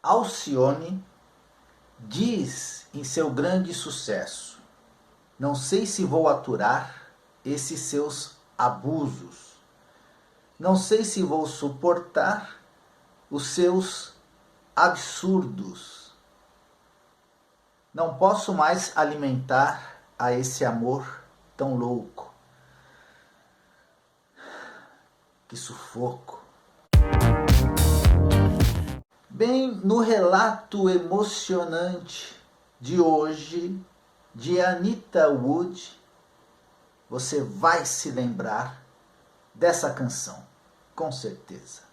Alcione diz em seu grande sucesso: não sei se vou aturar esses seus abusos. Não sei se vou suportar os seus absurdos. Não posso mais alimentar a esse amor tão louco. Que sufoco. Bem, no relato emocionante de hoje, de Anita Wood, você vai se lembrar dessa canção, com certeza.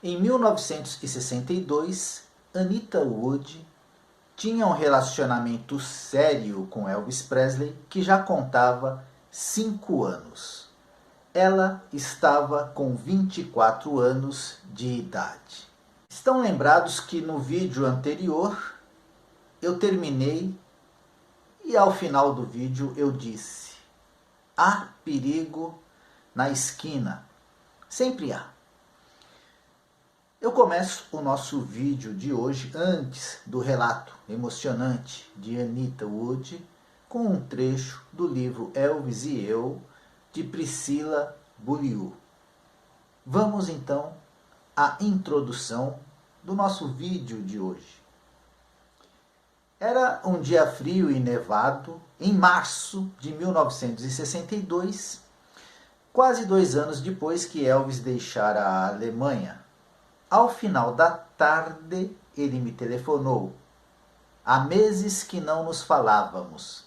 Em 1962, Anita Wood tinha um relacionamento sério com Elvis Presley, que já contava 5 anos. Ela estava com 24 anos de idade. Estão lembrados que no vídeo anterior eu terminei e ao final do vídeo eu disse: há perigo na esquina. Sempre há. Eu começo o nosso vídeo de hoje, antes do relato emocionante de Anita Wood, com um trecho do livro Elvis e Eu, de Priscilla Beaulieu. Vamos então à introdução do nosso vídeo de hoje. Era um dia frio e nevado, em março de 1962, quase 2 anos depois que Elvis deixara a Alemanha. Ao final da tarde, ele me telefonou. Há meses que não nos falávamos.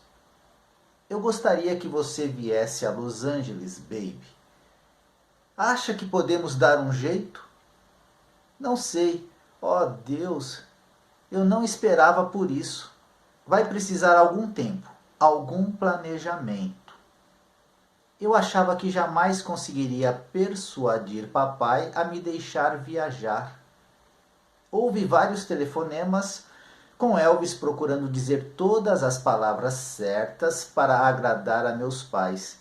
Eu gostaria que você viesse a Los Angeles, baby. Acha que podemos dar um jeito? Não sei. Oh, Deus, eu não esperava por isso. Vai precisar algum tempo, algum planejamento. Eu achava que jamais conseguiria persuadir papai a me deixar viajar. Houve vários telefonemas com Elvis procurando dizer todas as palavras certas para agradar a meus pais.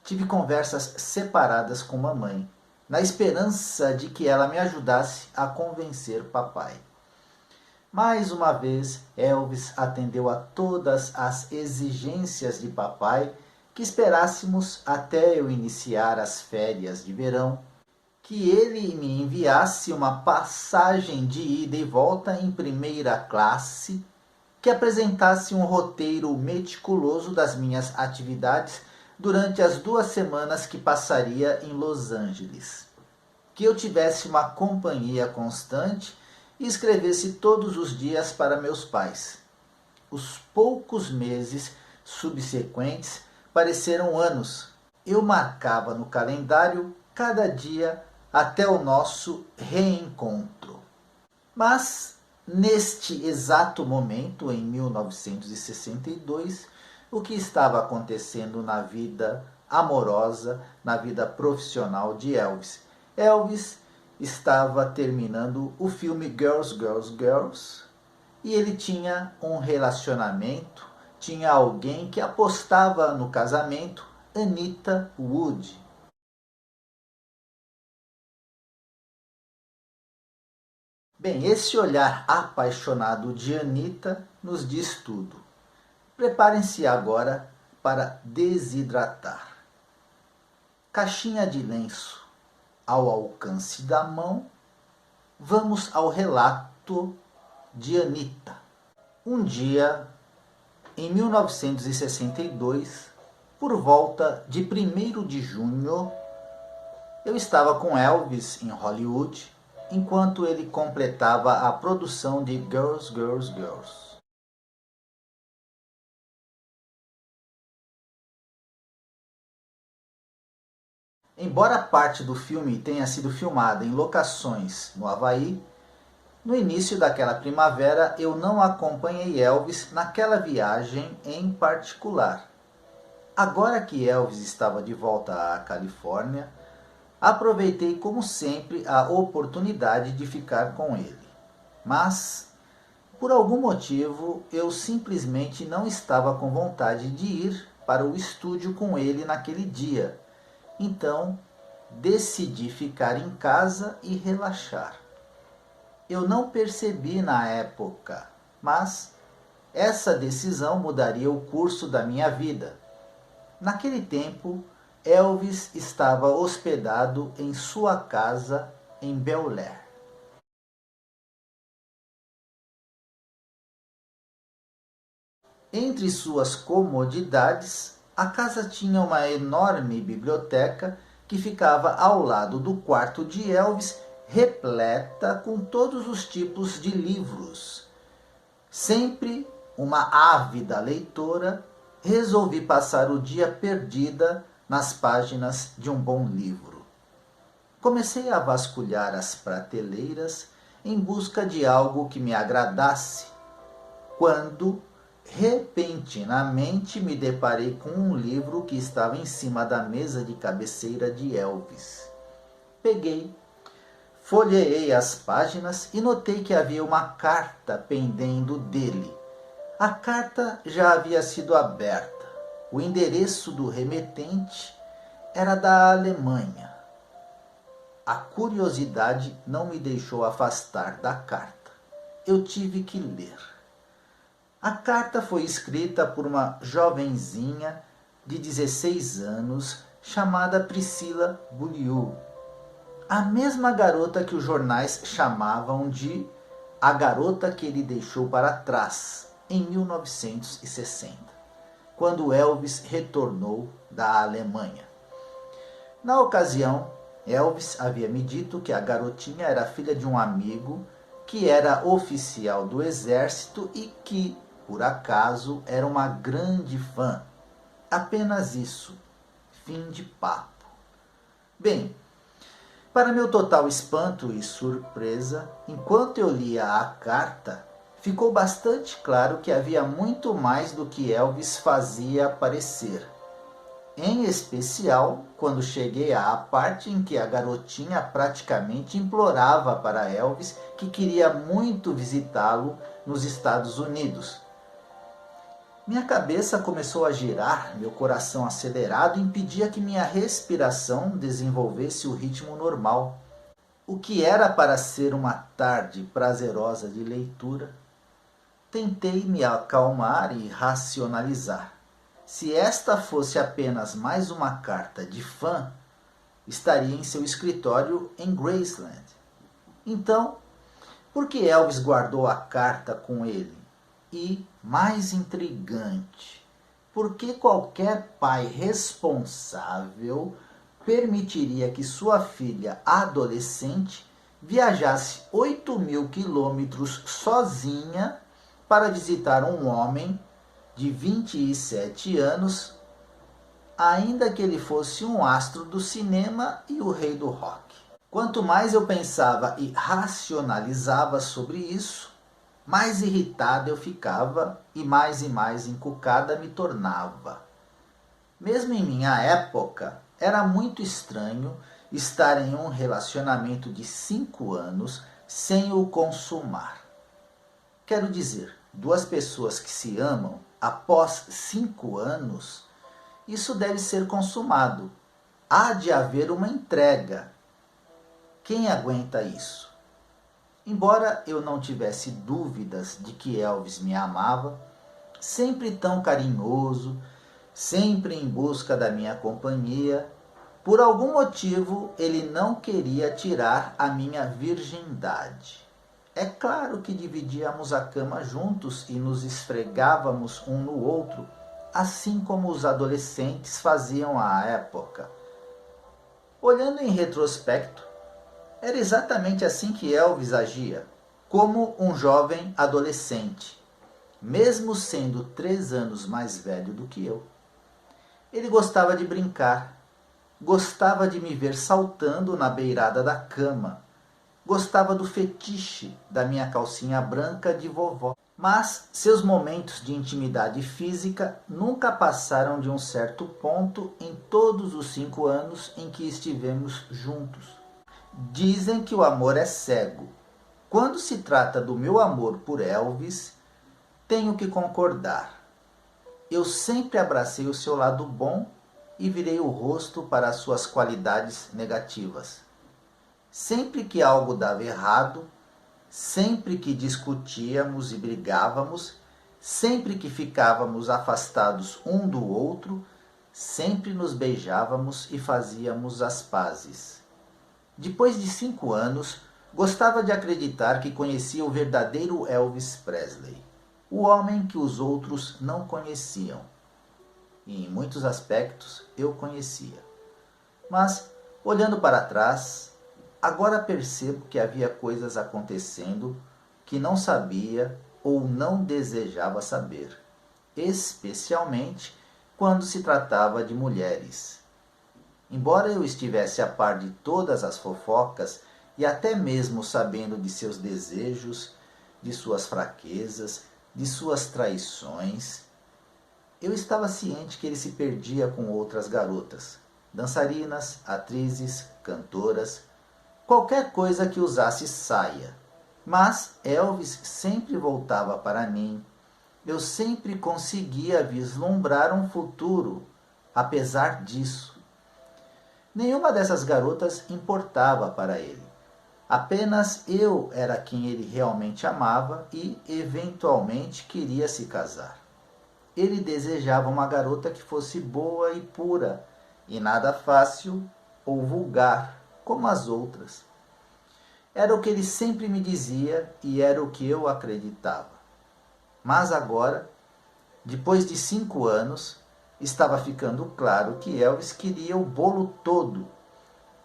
Tive conversas separadas com mamãe, na esperança de que ela me ajudasse a convencer papai. Mais uma vez, Elvis atendeu a todas as exigências de papai, que esperássemos até eu iniciar as férias de verão, que ele me enviasse uma passagem de ida e volta em primeira classe, que apresentasse um roteiro meticuloso das minhas atividades durante as 2 semanas que passaria em Los Angeles, que eu tivesse uma companhia constante e escrevesse todos os dias para meus pais. Os poucos meses subsequentes pareceram anos. Eu marcava no calendário cada dia até o nosso reencontro. Mas, neste exato momento, em 1962, o que estava acontecendo na vida amorosa, na vida profissional de Elvis? Elvis estava terminando o filme Girls, Girls, Girls, e ele tinha um relacionamento, tinha alguém que apostava no casamento, Anita Wood. Bem, esse olhar apaixonado de Anita nos diz tudo. Preparem-se agora para desidratar. Caixinha de lenço ao alcance da mão, vamos ao relato de Anita. Um dia, em 1962, por volta de 1º de junho, eu estava com Elvis em Hollywood, enquanto ele completava a produção de Girls, Girls, Girls. Embora parte do filme tenha sido filmada em locações no Havaí, no início daquela primavera eu não acompanhei Elvis naquela viagem em particular. Agora que Elvis estava de volta à Califórnia, aproveitei como sempre a oportunidade de ficar com ele. Mas, por algum motivo, eu simplesmente não estava com vontade de ir para o estúdio com ele naquele dia. Então, decidi ficar em casa e relaxar. Eu não percebi na época, mas essa decisão mudaria o curso da minha vida. Naquele tempo, Elvis estava hospedado em sua casa em Bel Air. Entre suas comodidades, a casa tinha uma enorme biblioteca que ficava ao lado do quarto de Elvis, repleta com todos os tipos de livros. Sempre uma ávida leitora, resolvi passar o dia perdida nas páginas de um bom livro. Comecei a vasculhar as prateleiras em busca de algo que me agradasse, quando repentinamente me deparei com um livro que estava em cima da mesa de cabeceira de Elvis. Peguei, folheei as páginas e notei que havia uma carta pendendo dele. A carta já havia sido aberta. O endereço do remetente era da Alemanha. A curiosidade não me deixou afastar da carta. Eu tive que ler. A carta foi escrita por uma jovenzinha de 16 anos chamada Priscila Beaulieu. A mesma garota que os jornais chamavam de a garota que ele deixou para trás em 1960, quando Elvis retornou da Alemanha. Na ocasião, Elvis havia me dito que a garotinha era filha de um amigo que era oficial do exército e que, por acaso, era uma grande fã. Apenas isso. Fim de papo. Bem, para meu total espanto e surpresa, enquanto eu lia a carta, ficou bastante claro que havia muito mais do que Elvis fazia parecer. Em especial, quando cheguei à parte em que a garotinha praticamente implorava para Elvis que queria muito visitá-lo nos Estados Unidos. Minha cabeça começou a girar, meu coração acelerado impedia que minha respiração desenvolvesse o ritmo normal. O que era para ser uma tarde prazerosa de leitura? Tentei me acalmar e racionalizar. Se esta fosse apenas mais uma carta de fã, estaria em seu escritório em Graceland. Então, por que Elvis guardou a carta com ele? E, mais intrigante, por que qualquer pai responsável permitiria que sua filha adolescente viajasse 8.000 quilômetros sozinha para visitar um homem de 27 anos, ainda que ele fosse um astro do cinema e o rei do rock? Quanto mais eu pensava e racionalizava sobre isso, mais irritada eu ficava e mais encucada me tornava. Mesmo em minha época, era muito estranho estar em um relacionamento de 5 anos sem o consumar. Quero dizer, duas pessoas que se amam após 5 anos, isso deve ser consumado. Há de haver uma entrega. Quem aguenta isso? Embora eu não tivesse dúvidas de que Elvis me amava, sempre tão carinhoso, sempre em busca da minha companhia, por algum motivo ele não queria tirar a minha virgindade. É claro que dividíamos a cama juntos e nos esfregávamos um no outro, assim como os adolescentes faziam à época. Olhando em retrospecto, era exatamente assim que Elvis agia, como um jovem adolescente, mesmo sendo 3 anos mais velho do que eu. Ele gostava de brincar, gostava de me ver saltando na beirada da cama, gostava do fetiche da minha calcinha branca de vovó. Mas seus momentos de intimidade física nunca passaram de um certo ponto em todos os 5 anos em que estivemos juntos. Dizem que o amor é cego. Quando se trata do meu amor por Elvis, tenho que concordar. Eu sempre abracei o seu lado bom e virei o rosto para as suas qualidades negativas. Sempre que algo dava errado, Sempre que discutíamos e brigávamos, sempre que ficávamos afastados um do outro, sempre nos beijávamos e fazíamos as pazes. Depois de 5 anos, gostava de acreditar que conhecia o verdadeiro Elvis Presley, o homem que os outros não conheciam. E em muitos aspectos eu conhecia. Mas, olhando para trás, agora percebo que havia coisas acontecendo que não sabia ou não desejava saber, especialmente quando se tratava de mulheres. Embora eu estivesse a par de todas as fofocas e até mesmo sabendo de seus desejos, de suas fraquezas, de suas traições, eu estava ciente que ele se perdia com outras garotas, dançarinas, atrizes, cantoras, qualquer coisa que usasse saia. Mas Elvis sempre voltava para mim. Eu sempre conseguia vislumbrar um futuro, apesar disso. Nenhuma dessas garotas importava para ele. Apenas eu era quem ele realmente amava e, eventualmente, queria se casar. Ele desejava uma garota que fosse boa e pura, e nada fácil ou vulgar, como as outras. Era o que ele sempre me dizia e era o que eu acreditava. Mas agora, depois de 5 anos, estava ficando claro que Elvis queria o bolo todo.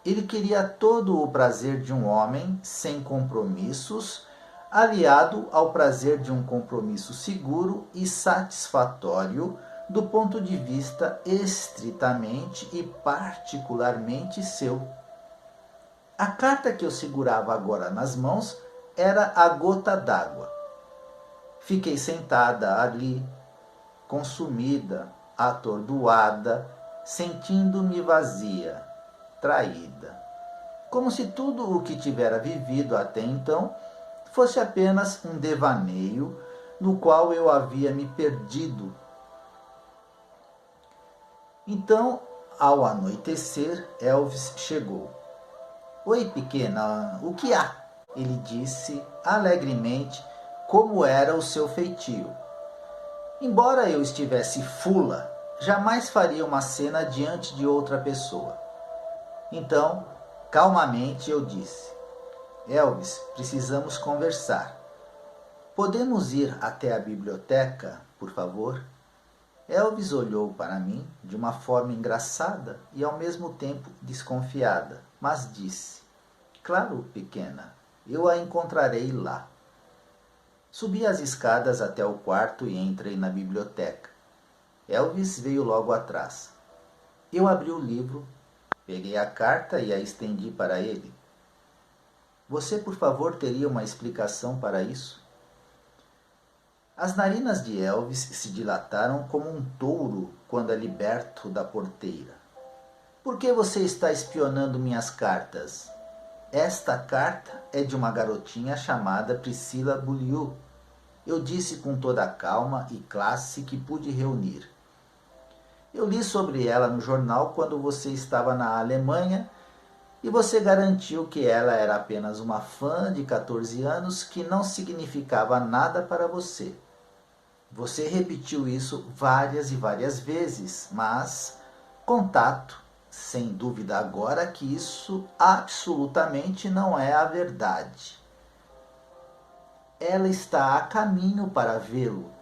Ele queria todo o prazer de um homem sem compromissos, aliado ao prazer de um compromisso seguro e satisfatório do ponto de vista estritamente e particularmente seu. A carta que eu segurava agora nas mãos era a gota d'água. Fiquei sentada ali, consumida, atordoada, sentindo-me vazia, traída. Como se tudo o que tivera vivido até então fosse apenas um devaneio no qual eu havia me perdido. Então, ao anoitecer, Elvis chegou. Oi, pequena, o que há? Ele disse alegremente, como era o seu feitio. Embora eu estivesse fula, jamais faria uma cena diante de outra pessoa. Então, calmamente eu disse: Elvis, precisamos conversar. Podemos ir até a biblioteca, por favor? Elvis olhou para mim de uma forma engraçada e ao mesmo tempo desconfiada, mas disse: Claro, pequena, eu a encontrarei lá. Subi as escadas até o quarto e entrei na biblioteca. Elvis veio logo atrás. Eu abri o livro, peguei a carta e a estendi para ele. Você, por favor, teria uma explicação para isso? As narinas de Elvis se dilataram como um touro quando é liberto da porteira. Por que você está espionando minhas cartas? Esta carta é de uma garotinha chamada Priscilla Beaulieu. Eu disse com toda a calma e classe que pude reunir. Eu li sobre ela no jornal quando você estava na Alemanha e você garantiu que ela era apenas uma fã de 14 anos que não significava nada para você. Você repetiu isso várias e várias vezes, mas contato, sem dúvida agora que isso absolutamente não é a verdade. Ela está a caminho para vê-lo.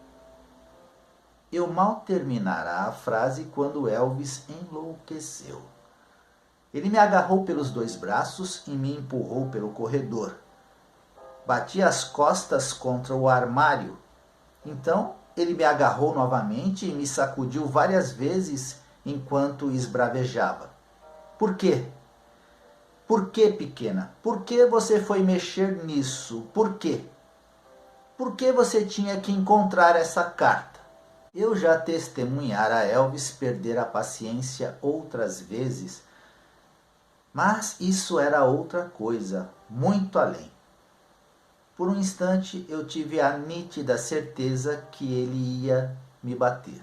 Eu mal terminara a frase quando Elvis enlouqueceu. Ele me agarrou pelos 2 braços e me empurrou pelo corredor. Bati as costas contra o armário. Então ele me agarrou novamente e me sacudiu várias vezes enquanto esbravejava. Por quê? Por que, pequena? Por que você foi mexer nisso? Por quê? Por que você tinha que encontrar essa carta? Eu já testemunhara Elvis perder a paciência outras vezes, mas isso era outra coisa, muito além. Por um instante eu tive a nítida certeza que ele ia me bater.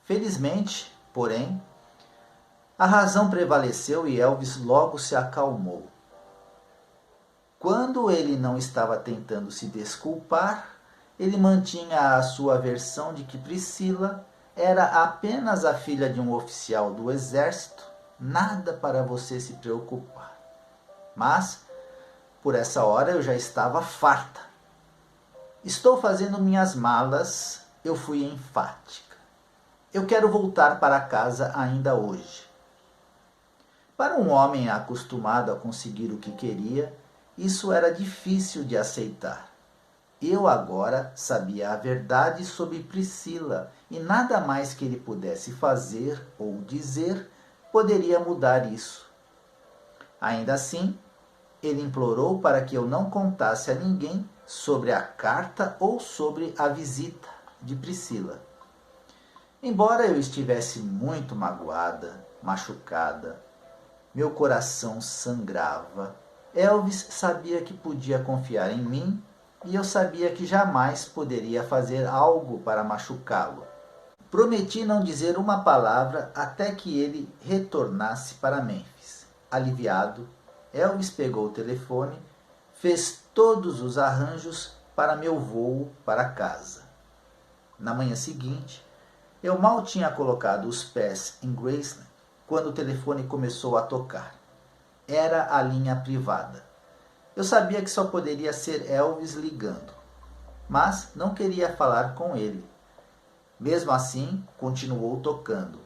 Felizmente, porém, a razão prevaleceu e Elvis logo se acalmou. Quando ele não estava tentando se desculpar, ele mantinha a sua versão de que Priscila era apenas a filha de um oficial do exército, nada para você se preocupar. Mas, por essa hora, eu já estava farta. Estou fazendo minhas malas, eu fui enfática. Eu quero voltar para casa ainda hoje. Para um homem acostumado a conseguir o que queria, isso era difícil de aceitar. Eu agora sabia a verdade sobre Priscila e nada mais que ele pudesse fazer ou dizer poderia mudar isso. Ainda assim, ele implorou para que eu não contasse a ninguém sobre a carta ou sobre a visita de Priscila. Embora eu estivesse muito magoada, machucada, meu coração sangrava, Elvis sabia que podia confiar em mim e eu sabia que jamais poderia fazer algo para machucá-lo. Prometi não dizer uma palavra até que ele retornasse para Memphis. Aliviado, Elvis pegou o telefone, fez todos os arranjos para meu voo para casa. Na manhã seguinte, eu mal tinha colocado os pés em Graceland quando o telefone começou a tocar. Era a linha privada. Eu sabia que só poderia ser Elvis ligando, mas não queria falar com ele. Mesmo assim, continuou tocando.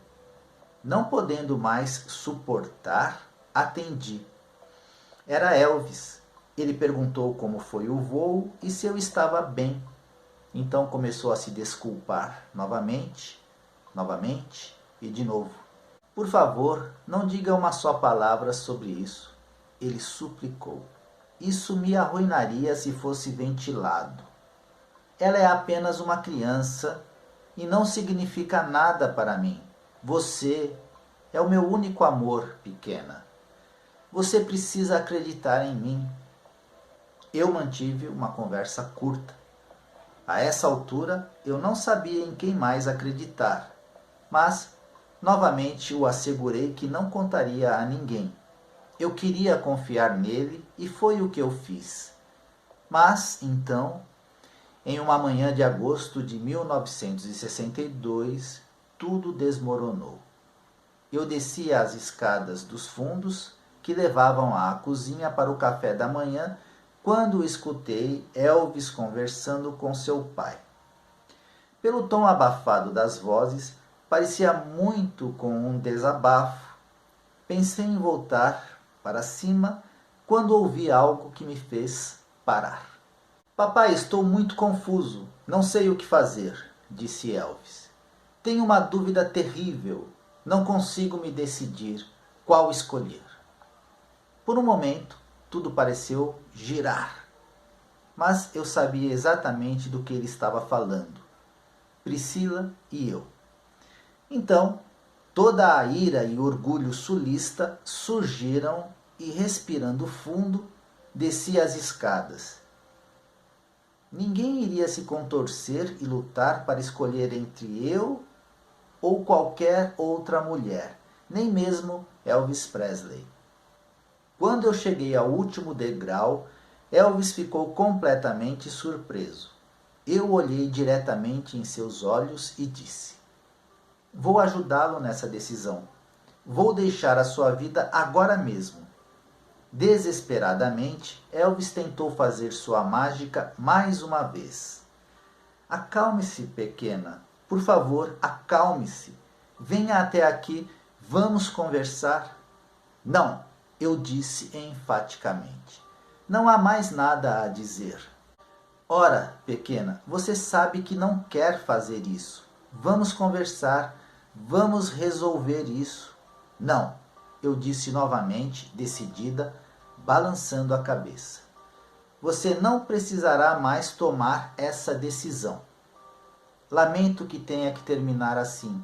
Não podendo mais suportar, atendi. Era Elvis. Ele perguntou como foi o voo e se eu estava bem. Então começou a se desculpar novamente e de novo. Por favor, não diga uma só palavra sobre isso. Ele suplicou. Isso me arruinaria se fosse ventilado. Ela é apenas uma criança e não significa nada para mim. Você é o meu único amor, pequena. Você precisa acreditar em mim. Eu mantive uma conversa curta. A essa altura, eu não sabia em quem mais acreditar, mas novamente o assegurei que não contaria a ninguém. Eu queria confiar nele e foi o que eu fiz. Mas, então, em uma manhã de agosto de 1962, tudo desmoronou. Eu desci as escadas dos fundos que levavam à cozinha para o café da manhã quando escutei Elvis conversando com seu pai. Pelo tom abafado das vozes, parecia muito com um desabafo. Pensei em voltar para cima quando ouvi algo que me fez parar. Papai, estou muito confuso. Não sei o que fazer, disse Elvis. Tenho uma dúvida terrível. Não consigo me decidir qual escolher. Por um momento, tudo pareceu girar. Mas eu sabia exatamente do que ele estava falando. Priscila e eu. Então, toda a ira e orgulho sulista surgiram e, respirando fundo, desci as escadas. Ninguém iria se contorcer e lutar para escolher entre eu ou qualquer outra mulher, nem mesmo Elvis Presley. Quando eu cheguei ao último degrau, Elvis ficou completamente surpreso. Eu olhei diretamente em seus olhos e disse: Vou ajudá-lo nessa decisão. Vou deixar a sua vida agora mesmo. Desesperadamente, Elvis tentou fazer sua mágica mais uma vez. Acalme-se, pequena. Por favor, acalme-se. Venha até aqui. Vamos conversar. Não, eu disse enfaticamente. Não há mais nada a dizer. Ora, pequena, você sabe que não quer fazer isso. Vamos conversar. Vamos resolver isso. Não, eu disse novamente, decidida, balançando a cabeça. Você não precisará mais tomar essa decisão. Lamento que tenha que terminar assim,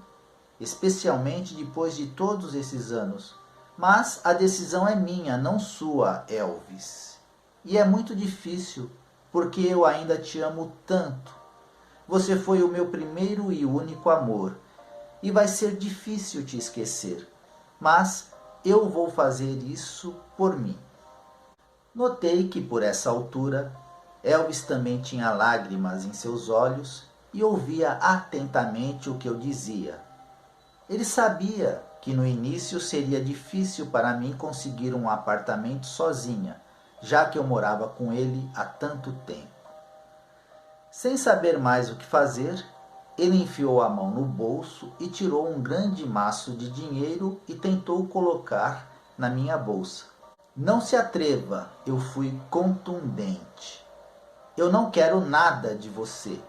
especialmente depois de todos esses anos. Mas a decisão é minha, não sua, Elvis. E é muito difícil, porque eu ainda te amo tanto. Você foi o meu primeiro e único amor, e vai ser difícil te esquecer. Mas eu vou fazer isso por mim. Notei que por essa altura, Elvis também tinha lágrimas em seus olhos e ouvia atentamente o que eu dizia. Ele sabia que no início seria difícil para mim conseguir um apartamento sozinha, já que eu morava com ele há tanto tempo. Sem saber mais o que fazer, ele enfiou a mão no bolso e tirou um grande maço de dinheiro e tentou colocar na minha bolsa. Não se atreva, eu fui contundente. Eu não quero nada de você.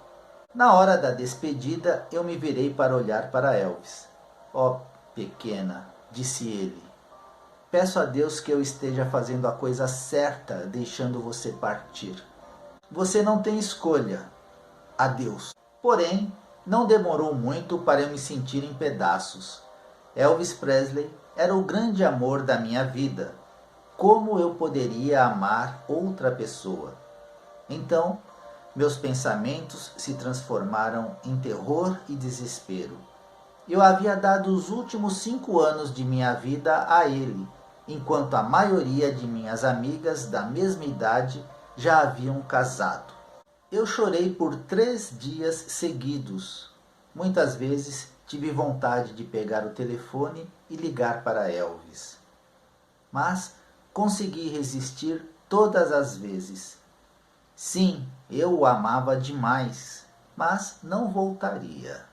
Na hora da despedida, eu me virei para olhar para Elvis. Oh, pequena, disse ele. Peço a Deus que eu esteja fazendo a coisa certa, deixando você partir. Você não tem escolha. Adeus. Porém, não demorou muito para eu me sentir em pedaços. Elvis Presley era o grande amor da minha vida. Como eu poderia amar outra pessoa? Então, meus pensamentos se transformaram em terror e desespero. Eu havia dado os últimos 5 anos de minha vida a ele, enquanto a maioria de minhas amigas da mesma idade já haviam casado. Eu chorei por 3 dias seguidos. Muitas vezes tive vontade de pegar o telefone e ligar para Elvis. Mas consegui resistir todas as vezes. Sim, eu o amava demais, mas não voltaria.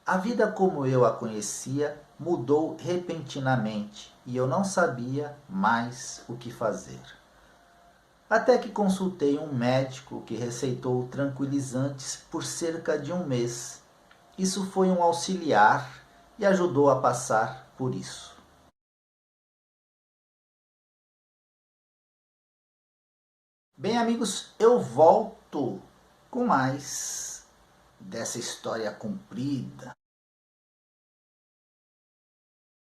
A vida como eu a conhecia mudou repentinamente e eu não sabia mais o que fazer. Até que consultei um médico que receitou tranquilizantes por cerca de 1 mês. Isso foi um auxiliar e ajudou a passar por isso. Bem, amigos, eu volto com mais dessa história comprida.